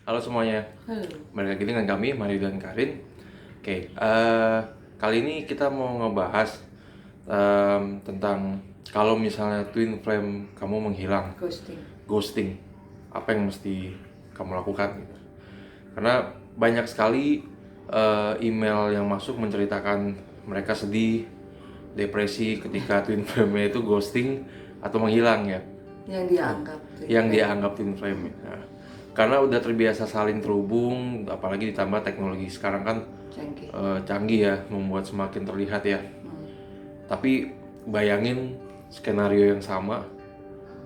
Halo semuanya, Halo. balik lagi dengan kami, Mario dan Karin. Oke, kali ini kita mau ngebahas tentang kalau misalnya twin flame kamu menghilang, Ghosting. ghosting, apa yang mesti kamu lakukan gitu. Karena banyak sekali email yang masuk menceritakan mereka sedih, depresi ketika twin flame itu ghosting atau menghilang ya. Yang dianggap Yang dianggap twin flame. Nah, karena udah terbiasa saling terhubung, apalagi ditambah teknologi sekarang kan canggih. canggih ya, membuat semakin terlihat ya. Hmm. Tapi bayangin skenario yang sama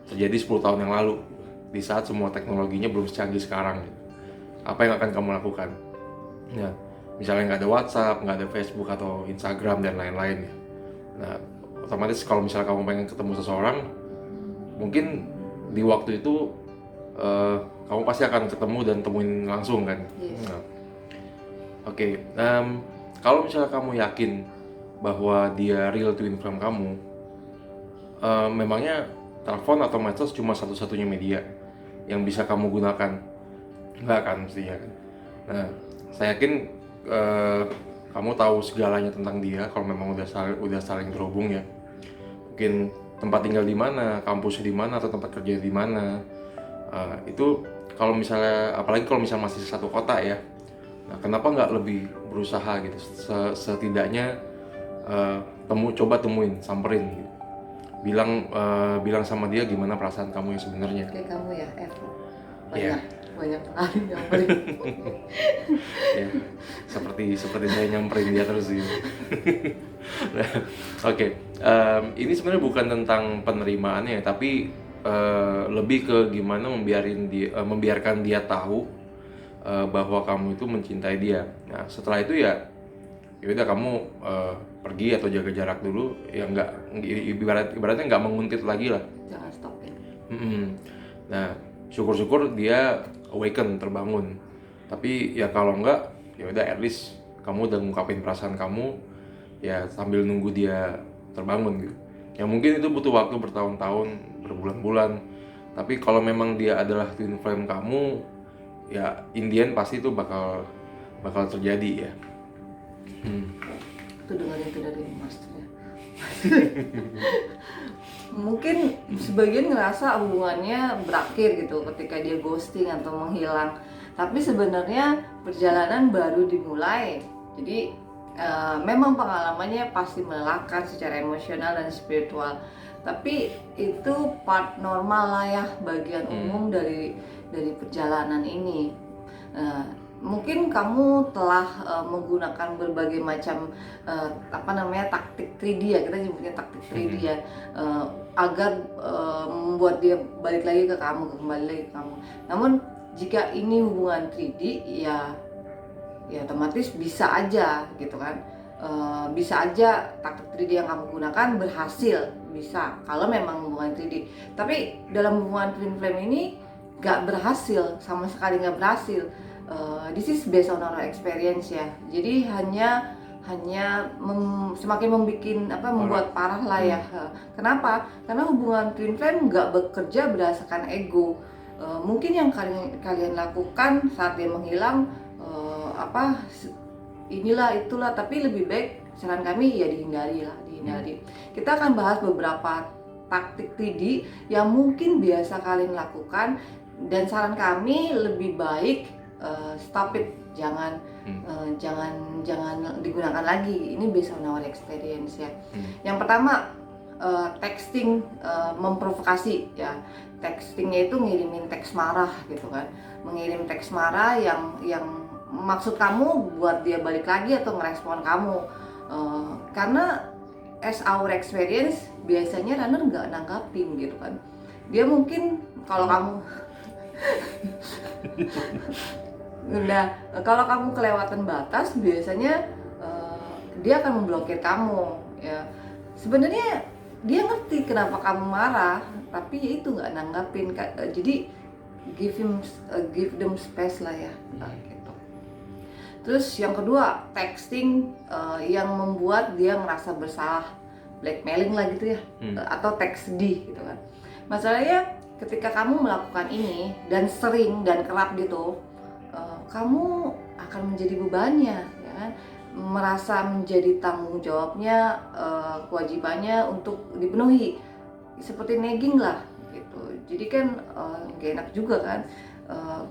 terjadi 10 tahun yang lalu, di saat semua teknologinya belum secanggih sekarang. Apa yang akan kamu lakukan? Ya, misalnya nggak ada WhatsApp, nggak ada Facebook atau Instagram dan lain-lain ya. Nah, otomatis kalau misalnya kamu pengen ketemu seseorang, mungkin di waktu itu kamu pasti akan ketemu dan temuin langsung kan. Yes. Nah, oke, kalau misalnya kamu yakin bahwa dia real twin flame kamu, memangnya telepon atau medsos cuma satu-satunya media yang bisa kamu gunakan? Enggak kan mestinya kan. Nah, saya yakin kamu tahu segalanya tentang dia kalau memang udah saling terhubung ya. Mungkin tempat tinggal di mana, kampus di mana, atau tempat kerja di mana. Itu kalau misalnya, apalagi kalau misalnya masih satu kota ya. Nah, kenapa nggak lebih berusaha gitu? Setidaknya coba temuin, samperin gitu. Bilang sama dia gimana perasaan kamu yang sebenarnya. Kayak kamu ya, Eva. Iya. Banyak sekali nyamperin. Ya, seperti saya nyamperin dia terus gitu. Nah, oke. Ini sebenarnya bukan tentang penerimaannya, tapi lebih ke gimana membiarkan dia tahu bahwa kamu itu mencintai dia. Nah, setelah itu ya udah kamu pergi atau jaga jarak dulu, ya nggak, ibaratnya nggak menguntit lagi lah. Jangan stopin. Nah, syukur-syukur dia awaken, terbangun. Tapi ya kalau enggak, ya udah at least kamu udah ngungkapin perasaan kamu ya sambil nunggu dia terbangun gitu. Ya mungkin itu butuh waktu bertahun-tahun, berbulan-bulan. Tapi kalau memang dia adalah twin flame kamu, ya in the end pasti itu bakal terjadi ya. Itu dengar itu dari masternya. Mungkin sebagian ngerasa hubungannya berakhir gitu ketika dia ghosting atau menghilang. Tapi sebenarnya perjalanan baru dimulai. Jadi memang pengalamannya pasti melelahkan secara emosional dan spiritual. Tapi itu part normal lah ya, bagian umum dari perjalanan ini. Mungkin kamu telah menggunakan berbagai macam taktik 3D ya, kita nyebutnya taktik 3D ya, agar membuat dia balik lagi ke kamu, kembali lagi ke kamu. Namun jika ini hubungan 3D ya otomatis bisa aja gitu kan, bisa aja taktik 3D yang kamu gunakan berhasil, bisa kalau memang hubungan 3D. Tapi dalam hubungan twin flame ini gak berhasil, sama sekali gak berhasil. This is based on our experience ya. Jadi hanya semakin membuat parah lah ya. Kenapa? Karena hubungan twin flame nggak bekerja berdasarkan ego. Mungkin yang kalian lakukan saat dia menghilang inilah itulah, tapi lebih baik saran kami ya dihindari. Kita akan bahas beberapa taktik 3D yang mungkin biasa kalian lakukan, dan saran kami lebih baik stop it, jangan digunakan lagi. Ini based on our experience ya. Yang pertama, texting memprovokasi ya. Textingnya itu ngirimin teks marah gitu kan, mengirim teks marah yang maksud kamu buat dia balik lagi atau ngerespon kamu. Karena as our experience biasanya runner nggak nanggapin gitu kan. Dia mungkin kalau kamu kalau kamu kelewatan batas, biasanya dia akan memblokir kamu ya. Sebenarnya dia ngerti kenapa kamu marah, tapi ya itu nggak nanggapin. Jadi give them space lah ya, gitu. Terus yang kedua, texting yang membuat dia merasa bersalah, blackmailing lah gitu ya, atau teks sedih gitu kan. Masalahnya ketika kamu melakukan ini dan sering dan kerap gitu, kamu akan menjadi bebannya, ya kan? Merasa menjadi tanggung jawabnya, kewajibannya untuk dipenuhi, seperti nagging lah gitu. Jadi kan gak enak juga kan. Eh,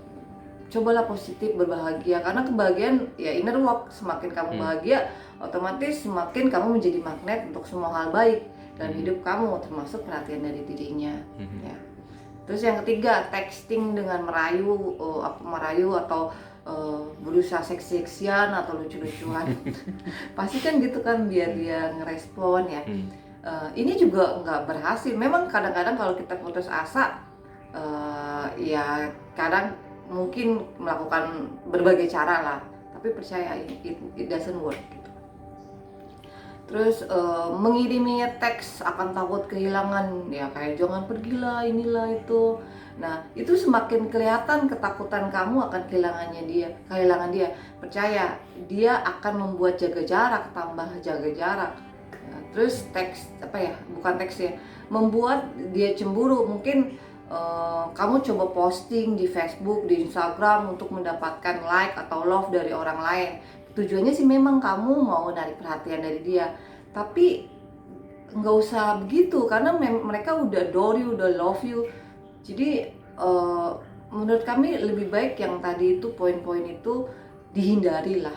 Cobalah positif, berbahagia, karena kebahagiaan ya inner work. Semakin kamu bahagia, otomatis semakin kamu menjadi magnet untuk semua hal baik dalam hidup kamu, termasuk perhatian dari dirinya. Ya. Terus yang ketiga, texting dengan merayu atau berusaha seksi-seksian atau lucu-lucuan. Pasti kan gitu kan, biar dia ngerespon ya. Ini juga nggak berhasil. Memang kadang-kadang kalau kita putus asa, ya kadang mungkin melakukan berbagai cara lah, tapi percaya it doesn't work gitu. Terus mengirimi teks akan takut kehilangan, ya kayak jangan pergilah inilah itu. Nah itu semakin kelihatan ketakutan kamu akan kehilangan dia. Percaya, dia akan membuat jaga jarak, tambah jaga jarak. Ya, terus teks bukan teks ya, membuat dia cemburu. Mungkin kamu coba posting di Facebook, di Instagram untuk mendapatkan like atau love dari orang lain. Tujuannya sih memang kamu mau narik perhatian dari dia, tapi nggak usah begitu, karena mereka udah adore you, udah love you. Jadi menurut kami lebih baik yang tadi itu, poin-poin itu dihindari lah.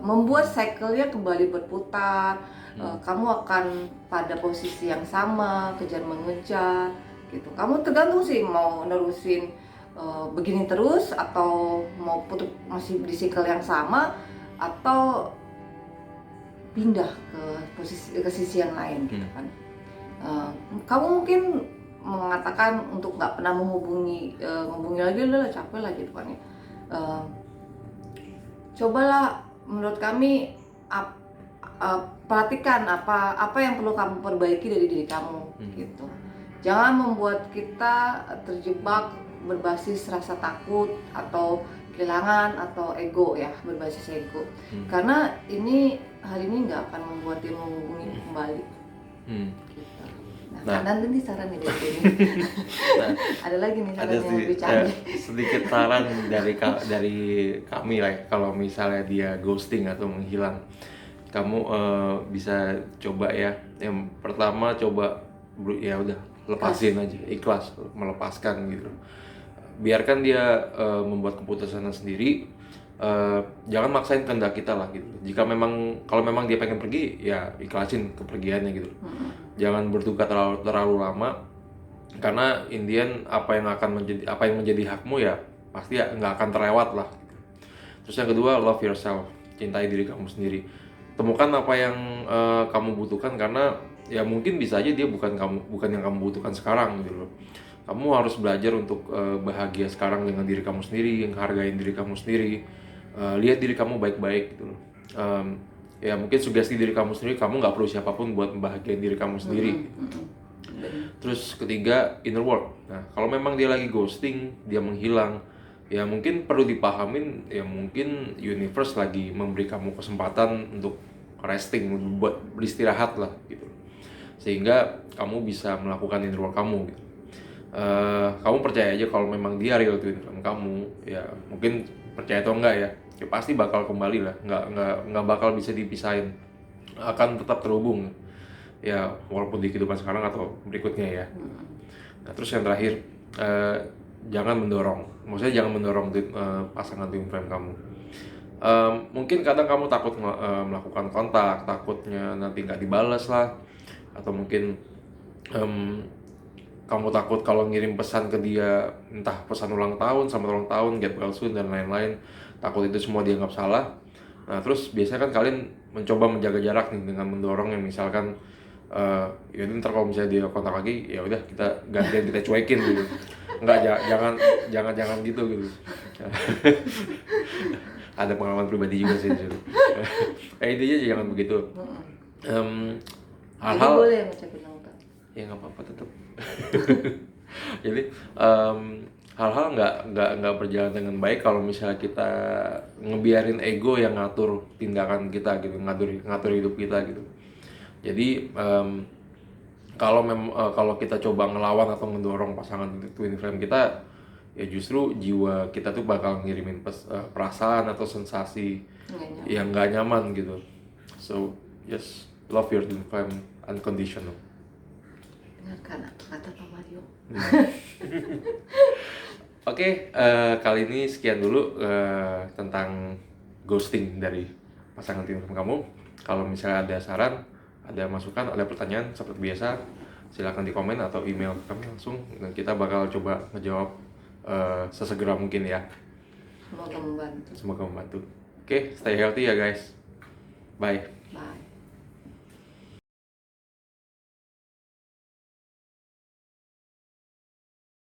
Membuat cycle-nya kembali berputar. Kamu akan pada posisi yang sama, kejar mengejar gitu. Kamu tergantung sih mau nerusin begini terus, atau mau masih di cycle yang sama, atau pindah ke sisi yang lain gitu kan. Kamu mungkin mengatakan untuk nggak pernah menghubungi lagi, udah capek lah gitu kan ya. Cobalah, menurut kami perhatikan apa yang perlu kamu perbaiki dari diri kamu gitu. Jangan membuat kita terjebak berbasis rasa takut atau kehilangan atau ego ya, berbasis ego. Karena hal ini nggak akan membuat dia menghubungi kembali. Gitu. Nah, dan ini saran nih dari ini. Ada lagi nih saran yang lebih canggih. Sedikit saran dari kami lah ya, kalau misalnya dia ghosting atau menghilang, kamu bisa coba ya. Yang pertama coba ya udah lepasin aja, ikhlas, melepaskan gitu. Biarkan dia membuat keputusannya sendiri. Jangan maksain kehendak kita lah gitu. Kalau memang dia pengen pergi, ya ikhlasin kepergiannya gitu. Jangan berduka terlalu lama, karena Indian apa yang menjadi hakmu ya pasti ya nggak akan terlewat lah gitu. Terus yang kedua, love yourself, cintai diri kamu sendiri. Temukan apa yang kamu butuhkan, karena ya mungkin bisa aja dia bukan yang kamu butuhkan sekarang gitu loh. Kamu harus belajar untuk bahagia sekarang dengan diri kamu sendiri, menghargai diri kamu sendiri, lihat diri kamu baik-baik gitu loh. Ya mungkin sugesti diri kamu sendiri, kamu nggak perlu siapapun buat membahagiain diri kamu sendiri. Terus ketiga, inner work. Nah kalau memang dia lagi ghosting, dia menghilang, ya mungkin perlu dipahamin, ya mungkin universe lagi memberi kamu kesempatan untuk resting, buat beristirahat lah gitu, sehingga kamu bisa melakukan inner work kamu gitu. Kamu percaya aja kalau memang dia real twin flame kamu, ya mungkin percaya atau enggak ya pasti bakal kembali lah, nggak bakal bisa dipisahin, akan tetap terhubung ya, walaupun di kehidupan sekarang atau berikutnya ya. Nah terus yang terakhir, jangan mendorong pasangan twin flame kamu. Mungkin kadang kamu takut melakukan kontak, takutnya nanti nggak dibalas lah, atau mungkin kamu takut kalau ngirim pesan ke dia, entah pesan ulang tahun, selamat ulang tahun, get well soon, dan lain-lain, takut itu semua dianggap salah. Nah terus biasanya kan kalian mencoba menjaga jarak nih dengan mendorong yang misalkan ya ntar kalau misalnya dia kontak lagi, ya udah kita gantian, kita cuekin gitu. Jangan gitu. Ada pengalaman pribadi juga sih disitu. Intinya jangan begitu. Hal-hal boleh yang ngucapin ulang tahun. Ya nggak apa-apa tetap. Jadi hal-hal nggak berjalan dengan baik kalau misalnya kita ngebiarin ego yang ngatur tindakan kita gitu, ngatur hidup kita gitu. Jadi kalau kita coba ngelawan atau ngedorong pasangan twin flame kita, ya justru jiwa kita tuh bakal ngirimin perasaan atau sensasi Nggak nyaman. yang nggak nyaman gitu. So just love your twin flame unconditional. Dengarkan kata Pak Mario. Oke, kali ini sekian dulu tentang ghosting dari pasangan twin flame kamu. Kalau misalnya ada saran, ada masukan, ada pertanyaan seperti biasa, silakan di komen atau email kami langsung dan kita bakal coba ngejawab sesegera mungkin ya. Semoga membantu. Semoga membantu. Oke, stay healthy ya guys. Bye. Bye.